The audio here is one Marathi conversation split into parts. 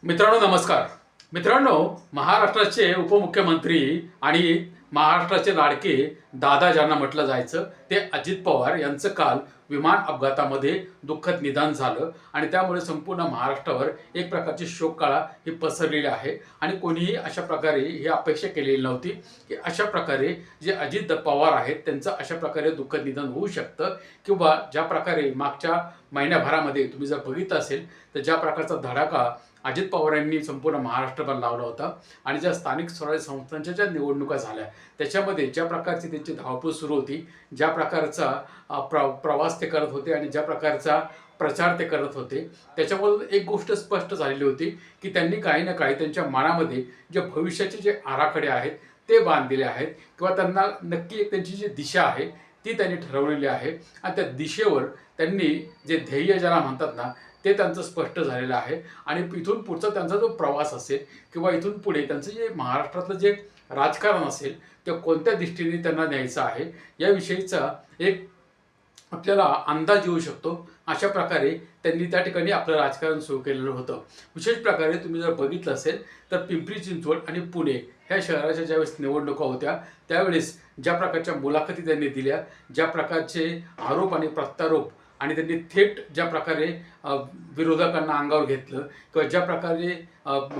मित्रांनो नमस्कार. मित्रांनो, महाराष्ट्राचे उपमुख्यमंत्री आणि महाराष्ट्राचे लाडके दादा ज्यांना म्हटलं जायचं ते अजित पवार यांचं काल विमान अपघातामध्ये दुःखद निधन झालं आणि त्यामुळे संपूर्ण महाराष्ट्रावर एक प्रकारची शोककळा ही पसरलेली आहे आणि कोणीही अशा प्रकारे ही अपेक्षा केलेली नव्हती की अशा प्रकारे जे अजित पवार आहेत त्यांचं अशा प्रकारे दुःखद निधन होऊ शकतं किंवा ज्या प्रकारे मागच्या महिन्याभरामध्ये तुम्ही जर बघितलं असेल तर ज्या प्रकारचा धडाका अजित पवार यांनी संपूर्ण महाराष्ट्रभर लावला होता आणि ज्या स्थानिक स्वराज्य संस्थांच्या ज्या निवडणुका झाल्या त्याच्यामध्ये ज्या प्रकारची त्यांची धावपळ सुरू होती, ज्या प्रकारचा प्रवास ते करत होते आणि ज्या प्रकारचा प्रचार ते करत होते, त्याच्यामधून एक गोष्ट स्पष्ट झालेली होती की त्यांनी काही ना काही त्यांच्या मनामध्ये जे भविष्याचे जे आराखडे आहेत ते बांधलेले आहेत किंवा त्यांना नक्की एक त्यांची जी दिशा आहे ती त्यांनी ठरवलेली आहे आणि त्या दिशेवर त्यांनी जे ध्येय ज्याला म्हणतात ना ते त्यांचं स्पष्ट झालेलं आहे आणि इथून पुढचा त्यांचा जो प्रवास असेल किंवा इथून पुढे त्यांचं जे महाराष्ट्रातलं जे राजकारण असेल ते कोणत्या दृष्टीने त्यांना न्यायचं आहे याविषयीचा एक आपल्याला अंदाज येऊ शकतो. अशा प्रकारे त्यांनी त्या ठिकाणी आपलं राजकारण सुरू केलेलं होतं. विशेष प्रकारे तुम्ही जर बघितलं असेल तर पिंपरी चिंचवड आणि पुणे ह्या शहराच्या ज्यावेळेस निवडणुका होत्या त्यावेळेस ज्या प्रकारच्या मुलाखती त्यांनी दिल्या, ज्या प्रकारचे आरोप आणि प्रत्यारोप आणि त्यांनी थेट ज्या प्रकारे विरोधकांना अंगावर घेतलं किंवा ज्या प्रकारे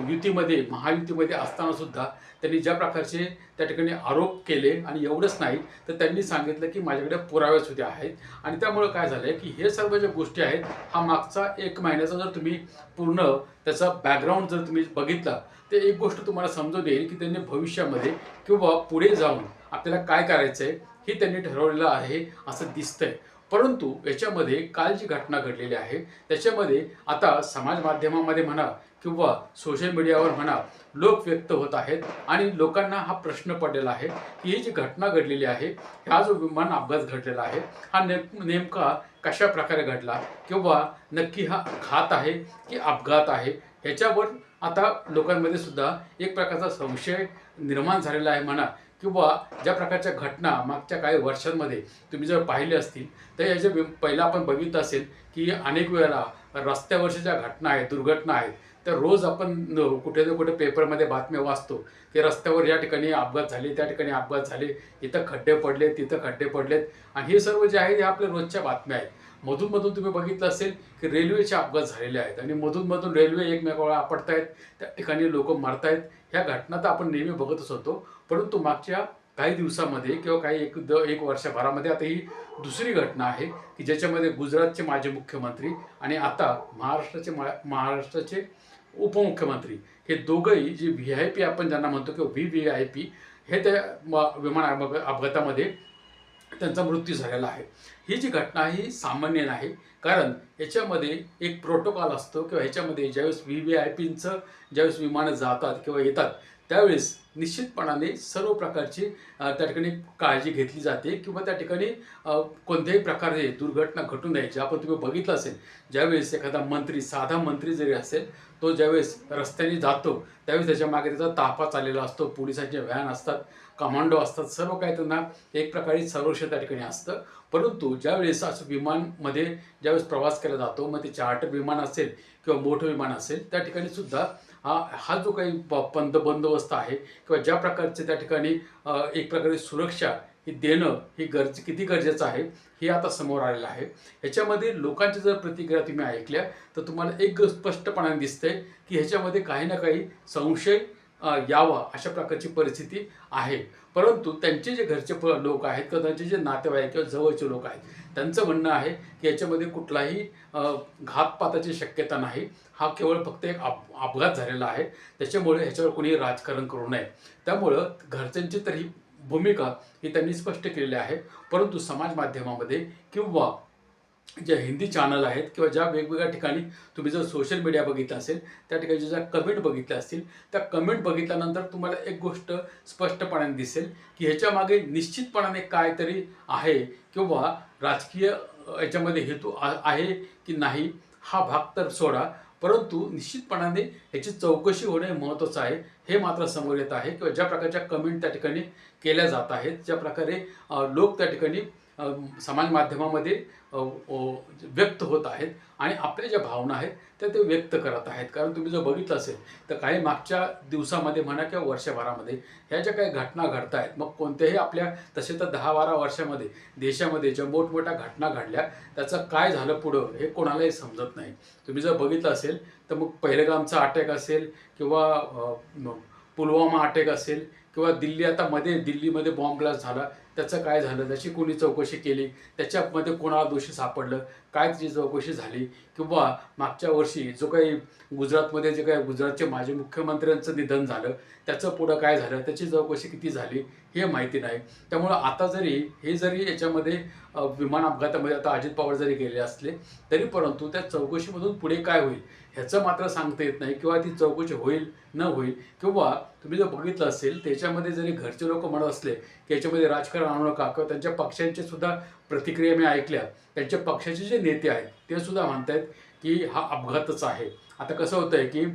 युतीमध्ये महायुतीमध्ये असताना सुद्धा त्यांनी ज्या प्रकारचे त्या ठिकाणी आरोप केले आणि एवढंच नाही तर त्यांनी सांगितलं की माझ्याकडे पुरावे सुद्धा आहेत आणि त्यामुळे काय झालं की हे सर्व ज्या गोष्टी आहेत हा मागचा 1 महिन्याचा जर तुम्ही पूर्ण त्याचा बॅकग्राऊंड जर तुम्ही बघितला तर एक गोष्ट तुम्हाला समजून येईल की त्यांनी भविष्यामध्ये किंवा पुढे जाऊन आपल्याला काय करायचं आहे हे त्यांनी ठरवलेलं आहे असं दिसतंय. परंतु याच्यामध्ये काल जी घटना घडलेली आहे त्याच्यामध्ये आता समाज माध्यमामध्ये म्हणा किंवा सोशल मीडियावर म्हणा लोक व्यक्त होत आहेत आणि लोकांना हा प्रश्न पडलेला आहे की ही जी घटना घडलेली आहे हा जो विमान अपघात घडलेला आहे हा नेमका कशा प्रकारे घडला किंवा नक्की हा घात आहे की अपघात आहे ह्याच्यावर आता लोकांमध्ये सुद्धा एक प्रकारचा संशय निर्माण झालेला आहे म्हणा किंवा ज्या प्रकारच्या घटना मागच्या काही वर्षांमध्ये तुम्ही जर पाहिले असतील तर याच्या पहिला आपण बघितलं असेल की अनेक वेळेला रस्त्यावरच्या ज्या घटना आहेत दुर्घटना आहेत तर रोज आपण कुठे ना कुठे पेपरमध्ये बातम्या वाचतो की रस्त्यावर या ठिकाणी अपघात झाले, त्या ठिकाणी अपघात झाले, इथं खड्डे पडलेत, तिथं खड्डे पडलेत आणि हे सर्व जे आहे हे आपल्या रोजच्या बातम्या आहेत. मधून तुम्ही बघितलं असेल की रेल्वेचे अपघात झालेले आहेत आणि मधून रेल्वे एकमेकाला आपटतायत, त्या ठिकाणी लोक मरतायत. ह्या घटना तर आपण नेहमी बघतच होतो. परंतु मागच्या काही दिवसामध्ये किंवा काही एक वर्षभरामध्ये आता ही दुसरी घटना आहे की ज्याच्यामध्ये गुजरातचे माजी मुख्यमंत्री आणि आता महाराष्ट्राचे उपमुख्यमंत्री हे दोघंही जे VIP आपण ज्यांना म्हणतो किंवा VVIP हे त्या विमान अपघातामध्ये त्यांचा मृत्यू झालेला आहे. ही जी घटना ही सामान्य नाही, कारण याच्यामध्ये एक प्रोटोकॉल असतो किंवा ह्याच्यामध्ये ज्यावेळेस VVIPंचं ज्यावेळेस विमानं जातात किंवा येतात त्यावेळेस निश्चितपणाने सर्व प्रकारची त्या ठिकाणी काळजी घेतली जाते किंवा त्या ठिकाणी कोणत्याही प्रकारे दुर्घटना घटू नये. जे आपण तुम्ही बघितलं असेल ज्यावेळेस एखादा मंत्री साधा मंत्री जरी असेल तो ज्यावेळेस रस्त्याने जातो त्यावेळेस त्याच्या मागे त्याचा ताफा चाललेला असतो, पोलिसांचे व्हॅन असतात, कमांडो असतात, सर्व काही त्यांना एक प्रकारे संरक्षण त्या ठिकाणी असतं. परंतु ज्यावेळेस असं विमानमध्ये ज्यावेळेस प्रवास केला जातो मग ते चार्टर विमान असेल किंवा मोठं विमान असेल त्या ठिकाणी सुद्धा हा जो काही बंदोबस्त आहे किंवा ज्या प्रकारचे त्या ठिकाणी एक प्रकारे सुरक्षा ही देणं ही किती गरजेचं आहे हे आता समोर आलेलं आहे. ह्याच्यामध्ये लोकांच्या जर प्रतिक्रिया तुम्ही ऐकल्या तर तुम्हाला एक स्पष्टपणाने दिसतंय की ह्याच्यामध्ये काही ना काही संशय यावा अशा प्रकारची परिस्थिती आहे. परंतु त्यांचे जे घरचे लोक आहेत किंवा त्यांचे जे नातेवाईक किंवा जवळचे लोक आहेत त्यांचं म्हणणं आहे की याच्यामध्ये कुठलाही घातपाताची शक्यता नाही, हा केवळ फक्त एक अपघात झालेला आहे, त्याच्यामुळे ह्याच्यावर कोणी राजकारण करू नये. त्यामुळं घरच्यांची तर ही भूमिका ही त्यांनी स्पष्ट केलेली आहे. परंतु समाज माध्यमामध्ये किंवा ज्या हिंदी चॅनल आहेत किंवा ज्या वेगवेगळ्या ठिकाणी तुम्ही जर सोशल मीडिया बघितलं असेल त्या ठिकाणी ज्या कमेंट बघितल्या असतील त्या कमेंट बघितल्यानंतर तुम्हाला एक गोष्ट स्पष्टपणाने दिसेल की ह्याच्यामागे निश्चितपणाने काहीतरी आहे किंवा राजकीय याच्यामध्ये हेतू आहे की नाही हा भाग तर सोडा, परंतु निश्चितपणाने ह्याची चौकशी होणे महत्त्वाचं आहे हे मात्र समोर येत आहे. किंवा ज्या प्रकारच्या कमेंट त्या ठिकाणी केल्या जात आहेत, ज्या प्रकारे लोक त्या ठिकाणी समाज माध्यमामध्ये व्यक्त होत आहेत आणि आपल्या ज्या भावना आहेत त्या ते व्यक्त करत आहेत. कारण तुम्ही जर बघितलं असेल तर काही मागच्या दिवसामध्ये म्हणा किंवा वर्षभरामध्ये ह्या ज्या काही घटना घडत आहेत, मग कोणत्याही आपल्या तसे तर 10-12 वर्षामध्ये देशामध्ये ज्या मोठमोठ्या घटना घडल्या त्याचं काय झालं पुढं हे कोणालाही समजत नाही. तुम्ही जर बघितलं असेल तर मग पहलगामचा अटॅक असेल किंवा पुलवामा अटॅक असेल किंवा दिल्ली आता दिल्लीमध्ये बॉम्ब ब्लास्ट झाला, त्याचं काय झालं, त्याची कोणी चौकशी केली, त्याच्यामध्ये कोणाला दोषी सापडलं, काय त्याची चौकशी झाली, किंवा मागच्या वर्षी जो काही गुजरातमध्ये जे काही गुजरातचे माजी मुख्यमंत्र्यांचं निधन झालं त्याचं पुढं काय झालं, त्याची चौकशी किती झाली हे माहिती नाही. त्यामुळं आता जरी याच्यामध्ये विमान अपघातामध्ये आता अजित पवार जरी गेले असले तरी परंतु त्या चौकशीमधून पुढे काय होईल ह्याचं मात्र सांगता येत नाही, किंवा ती चौकशी होईल न होईल. किंवा तुम्ही जर बघितलं असेल त्याच्यामध्ये जरी घरचे लोक म्हणत असले की याच्यामध्ये राजकारण आणू नका, किंवा त्यांच्या पक्षांचे सुद्धा प्रतिक्रिया मी ऐकल्या, त्यांच्या पक्षाचे जे नेते आहेत ते सुद्धा म्हणतायत की हा अपघातच आहे. आता कसं होतं आहे की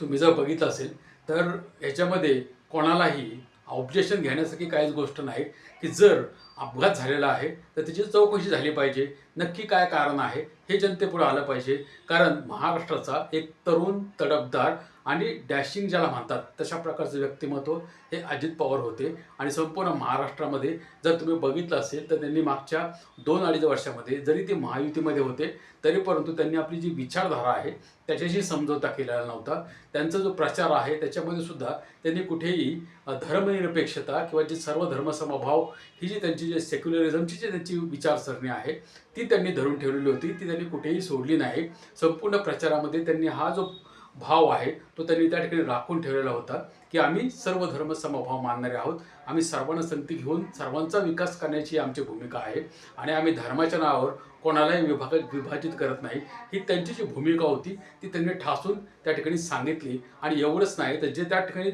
तुम्ही जर बघितलं असेल तर याच्यामध्ये कोणालाही ऑब्जेक्शन घेण्यासारखी काहीच गोष्ट नाही, की जर अपघात झालेला आहे तर त्याची चौकशी झाली पाहिजे, नक्की काय कारण आहे हे जनतेपुढे आलं पाहिजे. कारण महाराष्ट्राचा एक तरुण तडफदार आणि डॅशिंग ज्याला म्हणतात तशा प्रकारचं व्यक्तिमत्व हे अजित पवार होते. आणि संपूर्ण महाराष्ट्रामध्ये जर तुम्ही बघितलं असेल तर त्यांनी मागच्या 2-2.5 वर्षामध्ये जरी ते महायुतीमध्ये होते तरी परंतु त्यांनी आपली जी विचारधारा आहे त्याच्याशी समझोता केलेला नव्हता. त्यांचा जो प्रचार आहे त्याच्यामध्ये सुद्धा त्यांनी कुठेही धर्मनिरपेक्षता किंवा जी सर्व धर्मसमभाव ही जी त्यांची जे सेक्युलरिझमची जी त्यांची विचारसरणी आहे ती त्यांनी धरून ठेवलेली होती, ती त्यांनी कुठेही सोडली नाही. संपूर्ण प्रचारामध्ये त्यांनी हा जो भाव आहे तो त्यांनी त्या ठिकाणी राखून ठेवलेला होता की आम्ही सर्व धर्म समभाव मानणारे आहोत, आम्ही सर्वांना संगती घेऊन सर्वांचा विकास करण्याची आमची भूमिका आहे आणि आम्ही धर्माच्या नावावर कोणालाही विभाजित करत नाही. ही त्यांची जी भूमिका होती ती त्यांनी ठासून त्या ठिकाणी सांगितली. आणि एवढंच नाही तर जे त्या ठिकाणी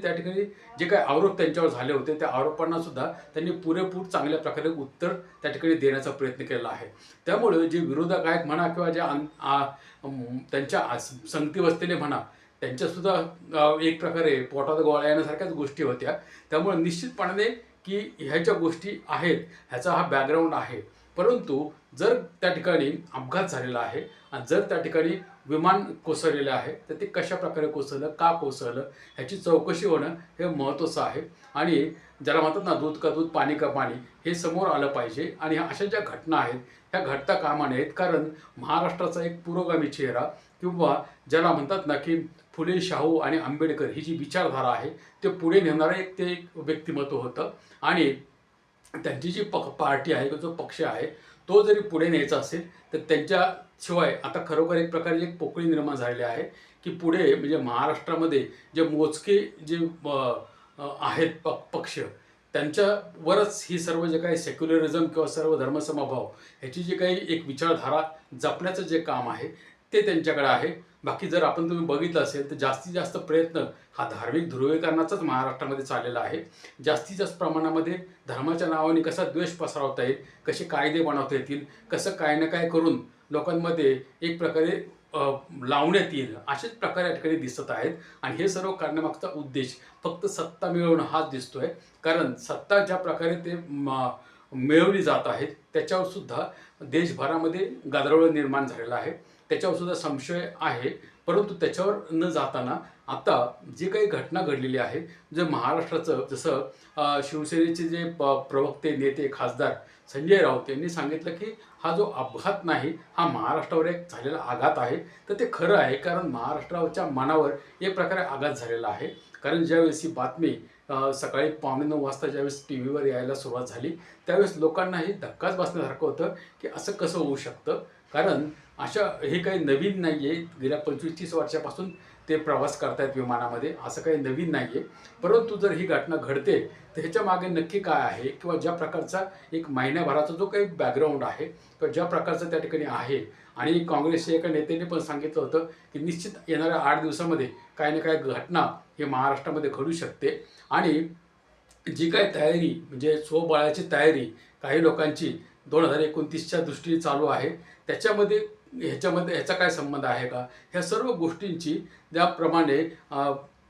जे काही आरोप त्यांच्यावर झाले होते त्या आरोपांना सुद्धा त्यांनी पुरेपूर चांगल्या प्रकारे उत्तर त्या ठिकाणी देण्याचा प्रयत्न केला आहे. त्यामुळे जे विरोधक आहेत म्हणा किंवा जे त्यांच्या संगती बसलेले म्हणा त्यांच्यासुद्धा एक प्रकारे पोटात गोळ्या येण्यासारख्याच गोष्टी होत्या. त्यामुळे निश्चितपणाने की ह्या ज्या गोष्टी आहेत ह्याचा हा बॅकग्राऊंड आहे. परंतु जर त्या ठिकाणी अपघात झालेला आहे आणि जर त्या ठिकाणी विमान कोसळलेलं आहे तर ते कशा प्रकारे कोसळलं, का कोसळलं ह्याची चौकशी होणं हे महत्त्वाचं आहे. आणि ज्याला म्हणतात ना दूध का दूध पाणी का पाणी हे समोर आलं पाहिजे. आणि अशा ज्या घटना आहेत ह्या घडता कामा नयेत. कारण महाराष्ट्राचा एक पुरोगामी चेहरा किंवा ज्याला म्हणतात ना की फुले, शाहू आणि आंबेडकर ही जी विचारधारा आहे ते पुढे नेणारं एक व्यक्तिमत्व होतं. आणि त्यांची जी पार्टी आहे जो पक्ष आहे तो जरी पुढे न्यायचा असेल तर त्यांच्याशिवाय आता खरोखर एक प्रकारे एक पोकळी निर्माण झालेली आहे की पुढे म्हणजे महाराष्ट्रामध्ये जे मोजके जे आहेत पक्ष त्यांच्यावरच ही सर्व जे काही सेक्युलरिझम किंवा सर्व धर्मसमभाव ह्याची जी काही एक विचारधारा जपण्याचं जे काम आहे ते त्यांच्याकडे आहे. बाकी जर तुम्ही बघितलं असेल तर जास्तीत जास्त प्रयत्न हा धार्मिक ध्रुवीकरणाचाच महाराष्ट्रामध्ये चाललेला आहे. जास्तीत जास्त प्रमाणामध्ये धर्माच्या नावाने कसा द्वेष पसरवता येईल, कसे कायदे बनवता येतील, कसं काय ना काय करून लोकांमध्ये एक प्रकारे लावण्यात येईल असेच प्रकार या ठिकाणी दिसत आहेत. आणि हे सर्व करण्यामागचा उद्देश फक्त सत्ता मिळवणं हाच दिसतोय. कारण सत्ता ज्या प्रकारे ते मिळवली जात आहेत त्याच्यावर सुद्धा देशभरामध्ये गदारोळ निर्माण झालेला आहे, त्याच्यावर सुद्धा संशय आहे. परंतु त्याच्यावर न जाताना आता जी काही घटना घडलेली आहे जे महाराष्ट्राचं जसं शिवसेनेचे जे प्रवक्ते नेते खासदार संजय राऊत यांनी सांगितलं की हा जो अपघात नाही हा महाराष्ट्रावर एक झालेला आघात आहे. तर ते खरं आहे कारण महाराष्ट्राच्या मनावर एक प्रकारे आघात झालेला आहे. कारण ज्यावेळेस ही बातमी सकाळी 8:45 वाजता ज्यावेळेस टी व्हीवर यायला सुरुवात झाली त्यावेळेस लोकांनाही धक्काच बसण्यासारखं होतं की असं कसं होऊ शकतं. कारण हे काही नवीन नाही आहे, गेल्या 25-30 वर्षापासून ते प्रवास करतायत विमानामध्ये, असं काही नवीन नाही आहे. परंतु जर ही घटना घडते तर ह्याच्या मागे नक्की काय आहे किंवा ज्या प्रकारचा एक महिन्याभराचा जो काही बॅकग्राऊंड आहे किंवा ज्या प्रकारचं त्या ठिकाणी आहे. आणि काँग्रेसच्या एका नेत्याने पण सांगितलं होतं की निश्चित येणाऱ्या 8 दिवसामध्ये काही ना काही घटना हे महाराष्ट्रामध्ये घडू शकते. आणि जी काही तयारी म्हणजे स्वबळाची तयारी काही लोकांची 2029च्या दृष्टीने चालू आहे ह्याचा काय संबंध आहे का, ह्या सर्व गोष्टींची ज्याप्रमाणे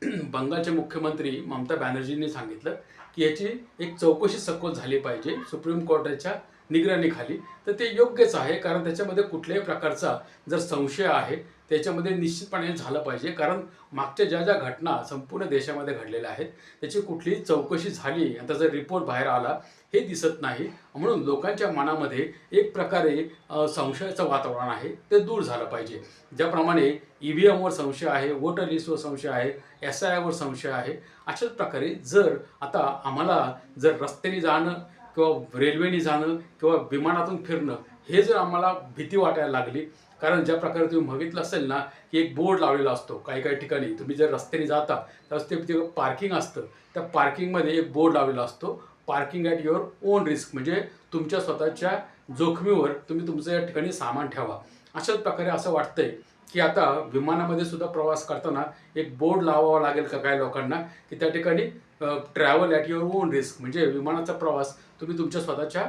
बंगालचे मुख्यमंत्री ममता बॅनर्जींनी सांगितलं की याची एक चौकशी सखोल झाली पाहिजे सुप्रीम कोर्टाच्या निगराणीखाली, तर ते योग्यच आहे. कारण त्याच्यामध्ये कुठल्याही प्रकारचा जर संशय आहे त्याच्यामध्ये निश्चितपणे झालं पाहिजे. कारण मागच्या ज्या ज्या घटना संपूर्ण देशामध्ये घडलेल्या आहेत त्याची कुठलीही चौकशी झाली आणि त्याचा रिपोर्ट बाहेर आला हे दिसत नाही. म्हणून लोकांच्या मनामध्ये एक प्रकारे संशयाचं वातावरण आहे ते दूर झालं पाहिजे. ज्याप्रमाणे EVMवर संशय आहे, वोटर लिस्टवर संशय आहे, SIवर संशय आहे, अशाच प्रकारे जर आता आम्हाला जर रस्त्याने जाणं किंवा रेल्वेने जाणं किंवा विमानातून फिरणं हे जर आम्हाला भीती वाटायला लागली, कारण ज्या प्रकारे तुम्ही बघितलं असेल ना की एक बोर्ड लावलेला असतो काही काही ठिकाणी, तुम्ही जर रस्त्याने जाता त्यावेळेस ते तिथं पार्किंग असतं, त्या पार्किंगमध्ये एक बोर्ड लावलेला असतो, parking at your on risk, म्हणजे तुमच्या स्वतःच्या जोखमीवर तुम्ही तुमचं या ठिकाणी सामान ठेवा. अशाच प्रकारे असं वाटतंय की आता विमानामध्ये सुद्धा प्रवास करताना एक बोर्ड लावावा लागेल का काय लोकांना की त्या ठिकाणी travel at your on risk, म्हणजे विमानाचा प्रवास तुम्ही तुमच्या स्वतःच्या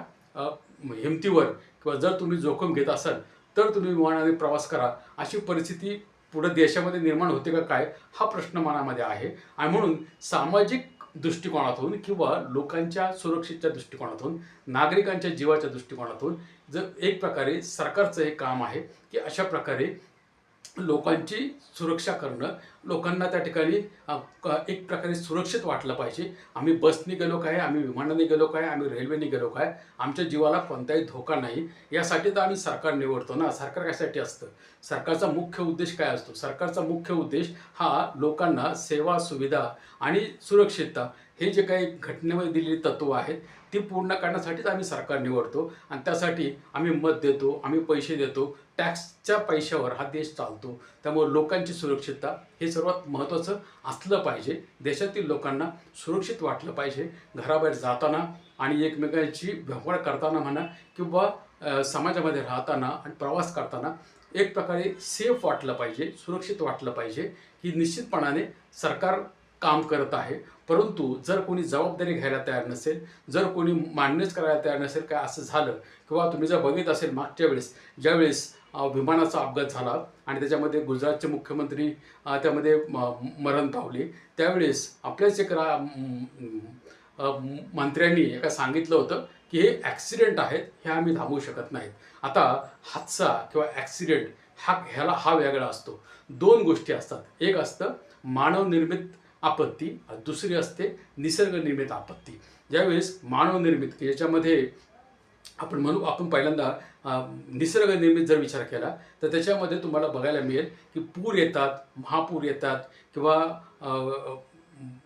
हिमतीवर किंवा जर तुम्ही जोखीम घेत असाल तर तुम्ही विमानाने प्रवास करा, अशी परिस्थिती पुढे देशामध्ये निर्माण होते का काय हा प्रश्न मनामध्ये आहे. आणि म्हणून सामाजिक दृष्टिकोनातून किंवा लोकांच्या सुरक्षेच्या दृष्टिकोनातून, नागरिकांच्या जीवाच्या दृष्टिकोनातून जर एक प्रकारे सरकारचं हे काम आहे की अशा प्रकारे लोकांची सुरक्षा करणं, लोकांना त्या ठिकाणी एक प्रकारे सुरक्षित वाटलं पाहिजे. आम्ही बसने गेलो काय, आम्ही विमानाने गेलो काय, आम्ही रेल्वेने गेलो काय, आमच्या जीवाला कोणताही धोका नाही, यासाठी तर आम्ही सरकार निवडतो ना. सरकार कशासाठी असतं? सरकारचा मुख्य उद्देश काय असतो? सरकारचा मुख्य उद्देश हा लोकांना सेवा, सुविधा आणि सुरक्षितता हे जे काही घटनेमध्ये दिलेली तत्त्व आहेत ती पूर्ण करण्यासाठीच आम्ही सरकार निवडतो आणि त्यासाठी आम्ही मत देतो, आम्ही पैसे देतो, टॅक्सच्या पैशावर हा देश चालतो. त्यामुळे लोकांची सुरक्षितता हे सर्वात महत्त्वाचं असलं पाहिजे. देशातील लोकांना सुरक्षित वाटलं पाहिजे घराबाहेर जाताना आणि एकमेकांची व्यवहार करताना म्हणा किंवा समाजामध्ये राहताना आणि प्रवास करताना एक प्रकारे सेफ वाटलं पाहिजे, सुरक्षित वाटलं पाहिजे. ही निश्चितपणाने सरकार काम करत आहे. परंतु जर कोणी जबाबदारी घ्यायला तयार नसेल, जर कोणी मान्यच करायला तयार नसेल काय असं झालं, किंवा तुम्ही जर बघित असेल मागच्या वेळेस ज्यावेळेस विमानाचा अपघात झाला आणि त्याच्यामध्ये गुजरातचे मुख्यमंत्री त्यामध्ये मरण पावले, त्यावेळेस आपल्याच एक मंत्र्यांनी एका सांगितलं होतं की हे ॲक्सिडेंट आहेत, हे आम्ही थांबवू शकत नाहीत. आता हादसा किंवा ॲक्सिडेंट हा वेगळा असतो. दोन गोष्टी असतात. एक असतं मानवनिर्मित आपत्ती, दुसरी असते निसर्गनिर्मित आपत्ती. ज्यावेळेस मानवनिर्मित की ज्याच्यामध्ये आपण पहिल्यांदा निसर्गनिर्मित जर विचार केला तर त्याच्यामध्ये तुम्हाला बघायला मिळेल की पूर येतात, महापूर येतात किंवा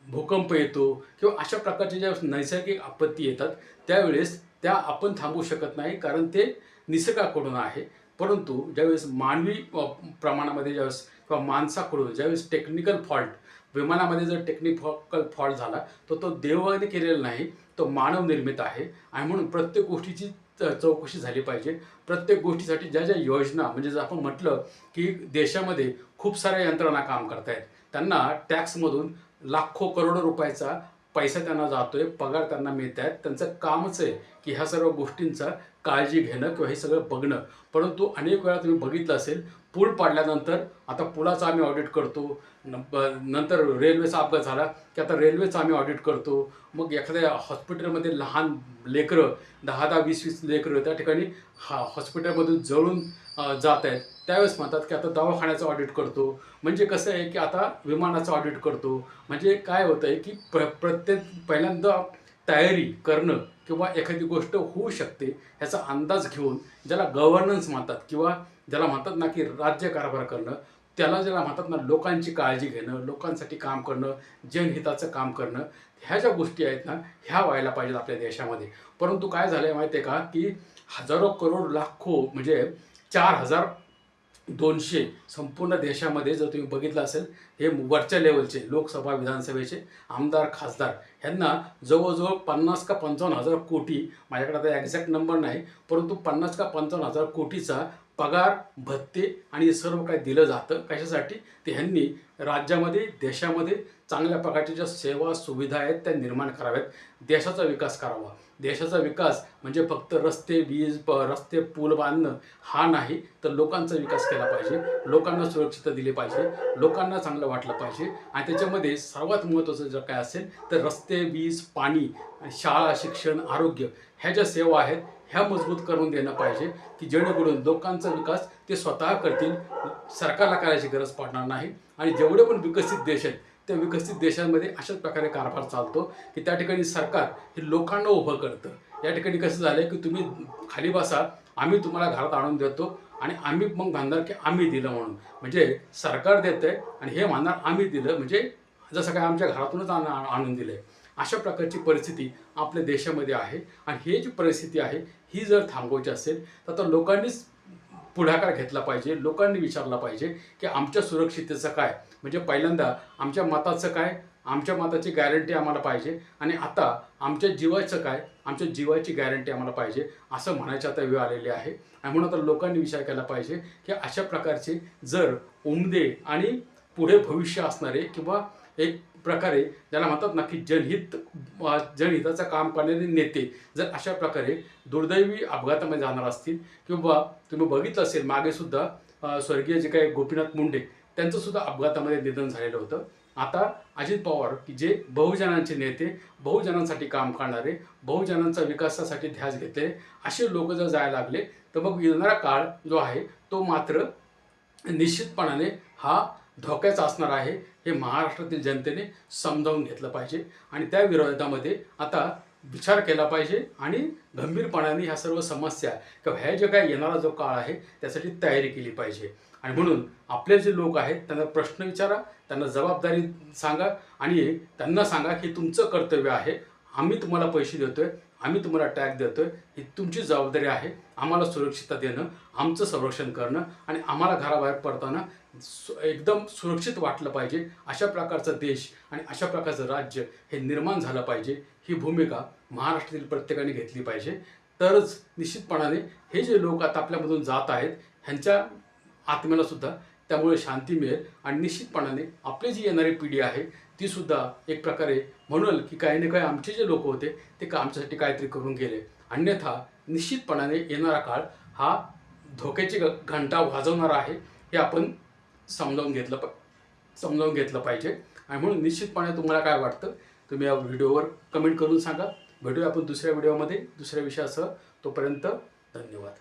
भूकंप येतो किंवा अशा प्रकारच्या ज्या नैसर्गिक आपत्ती येतात त्यावेळेस त्या आपण थांबवू शकत नाही, कारण ते निसर्गाकडून आहे. परंतु ज्यावेळेस मानवी प्रमाणामध्ये ज्यावेळेस किंवा माणसाकडून ज्यावेळेस टेक्निकल फॉल्ट, विमानामध्ये जर टेक्निकल फॉल्ट झाला तर तो देवाने केलेला नाही, तो मानवनिर्मित आहे. आणि म्हणून प्रत्येक गोष्टीची चौकशी झाली पाहिजे. प्रत्येक गोष्टीसाठी ज्या ज्या योजना, म्हणजे जर आपण म्हटलं की देशामध्ये खूप साऱ्या यंत्रणा काम करत आहेत, त्यांना टॅक्समधून लाखो करोडो रुपयाचा पैसा त्यांना जातोय, पगार त्यांना मिळत आहेत, त्यांचं कामच आहे की ह्या सर्व गोष्टींचा काळजी घेणं किंवा हे सगळं बघणं. परंतु अनेक वेळा तुम्ही बघितलं असेल पूल पाडल्यानंतर आता पुलाचं आम्ही ऑडिट करतो, नंतर रेल्वेचा अपघात झाला की आता रेल्वेचं आम्ही ऑडिट करतो. मग एखाद्या हॉस्पिटलमध्ये लहान लेकरं 10-10, 20-20 लेकरं त्या ठिकाणी हॉस्पिटलमधून जळून जात आहेत, त्यावेळेस म्हणतात की आता दवाखान्याचं ऑडिट करतो. म्हणजे कसं आहे की आता विमानाचं ऑडिट करतो. म्हणजे काय होतं आहे की प्रत्येक पहिल्यांदा तयारी करणं किंवा एखादी गोष्ट होऊ शकते ह्याचा अंदाज घेऊन, ज्याला गव्हर्नन्स म्हणतात किंवा ज्याला म्हणतात ना की राज्यकारभार करणं, त्याला ज्याला म्हणतात ना लोकांची काळजी घेणं, लोकांसाठी काम करणं, जनहिताचं काम करणं, ह्या ज्या गोष्टी आहेत ना ह्या व्हायला पाहिजेत आपल्या देशामध्ये. परंतु काय झालं आहे माहिती आहे का की हजारो करोड लाखो म्हणजे 4,200 संपूर्ण देशामध्ये जर तुम्ही बघितलं असेल हे वरच्या लेवलचे लोकसभा विधानसभेचे आमदार खासदार ह्यांना जवळजवळ 50 का 55 हजार कोटी, माझ्याकडे आता एक्झॅक्ट नंबर नाही, परंतु 50 का 55 हजार कोटीचा पगार भत्ते आणि हे सर्व काही दिलं जातं. कशासाठी? ते ह्यांनी राज्यामध्ये देशामध्ये चांगल्या प्रकारच्या ज्या सेवा सुविधा आहेत त्या निर्माण कराव्यात, देशाचा विकास करावा. देशाचा विकास म्हणजे फक्त रस्ते, रस्ते पूल बांधणं हा नाही, तर लोकांचा विकास केला पाहिजे, लोकांना सुरक्षितता दिली पाहिजे, लोकांना चांगलं वाटलं पाहिजे. आणि त्याच्यामध्ये सर्वात महत्त्वाचं जर काय असेल तर रस्ते, वीज, पाणी, शाळा, शिक्षण, आरोग्य ह्या ज्या सेवा आहेत ह्या मजबूत करून देणं पाहिजे की जेणेकरून लोकांचा विकास ते स्वतः करतील, सरकारला करायची गरज पडणार नाही. आणि जेवढे पण विकसित देश आहेत त्या विकसित देशांमध्ये अशाच प्रकारे कारभार चालतो की त्या ठिकाणी सरकार हे लोकांना उभं करतं. या ठिकाणी कसं झालं की तुम्ही खाली बसा, आम्ही तुम्हाला घरात आणून देतो आणि आम्ही मग म्हणणार की आम्ही दिलं म्हणून. म्हणजे सरकार देतंय आणि हे म्हणणार आम्ही दिलं, म्हणजे जसं काय आमच्या घरातूनच आणून दिलं आहे. अशा प्रकारची परिस्थिती आपल्या देशामध्ये आहे. आणि ही जी परिस्थिती आहे ही जर थांबवायची असेल तर आता लोकांनीच पुढाकार घेतला पाहिजे. लोकांनी विचारला पाहिजे की आमच्या सुरक्षिततेचं काय, म्हणजे पहिल्यांदा आमच्या मताचं काय, आमच्या मताची गॅरंटी आम्हाला पाहिजे. आणि आता आमच्या जीवाचं काय, आमच्या जीवाची गॅरंटी आम्हाला पाहिजे, असं म्हणायची आता वेळ आलेली आहे. आणि म्हणून आता लोकांनी विचार केला पाहिजे की अशा प्रकारचे जर उमदे आणि पुढे भविष्य असणारे किंवा एक प्रकारे ज्याला म्हणतात ना की जनहिताचं काम करणारे नेते जर अशा प्रकारे दुर्दैवी अपघातामध्ये जाणार असतील, किंवा तुम्ही बघितलं असेल मागे सुद्धा स्वर्गीय जे काही गोपीनाथ मुंडे त्यांचं सुद्धा अपघातामध्ये निधन झालेलं होतं. आता अजित पवार की जे बहुजनांचे नेते, बहुजनांसाठी काम करणारे, बहुजनांचा विकासासाठी ध्यास घेते, असे लोक जर जायला लागले तर मग येणारा काळ जो आहे तो मात्र निश्चितपणाने हा धोक्याचा असणार आहे. हे महाराष्ट्रातील जनतेने समजावून घेतलं पाहिजे आणि त्या विरोधामध्ये आता विचार केला पाहिजे आणि गंभीरपणाने ह्या सर्व समस्या किंवा ह्या जे काय येणारा जो काळ आहे त्यासाठी तयारी केली पाहिजे. आणि म्हणून आपले जे लोक आहेत त्यांना प्रश्न विचारा, त्यांना जबाबदारी सांगा आणि त्यांना सांगा की तुमचं कर्तव्य आहे, आम्ही तुम्हाला पैसे देतोय, आम्ही तुम्हाला टॅक्स देतोय, ही तुमची जबाबदारी आहे. आम्हाला सुरक्षितता देणं, आमचं संरक्षण करणं आणि आम्हाला घराबाहेर पडताना एकदम सुरक्षित वाटलं पाहिजे. अशा प्रकारचा देश आणि अशा प्रकारचं राज्य हे निर्माण झालं पाहिजे. ही भूमिका महाराष्ट्रातील प्रत्येकाने घेतली पाहिजे. तरच निश्चितपणाने हे जे लोक आता आपल्यामधून जात आहेत ह्यांच्या आत्म्याला सुद्धा त्यामुळे शांती मिळेल आणि निश्चितपणाने आपली जी येणारी पिढी आहे ती सुद्धा एक प्रकारे म्हणेल की काही ना काही आमचे जे लोक होते ते आमच्यासाठी काहीतरी करून गेले. अन्यथा निश्चितपणाने येणारा काळ हा धोक्याची घंटा वाजवणारा आहे. हे आपण समजावून घेतलं पाहिजे. आणि म्हणून निश्चितपणे तुम्हाला काय वाटतं तुम्ही या व्हिडिओवर कमेंट करून सांगा. भेटूया आपण दुसऱ्या व्हिडिओमध्ये दुसऱ्या विषयासह. तोपर्यंत धन्यवाद.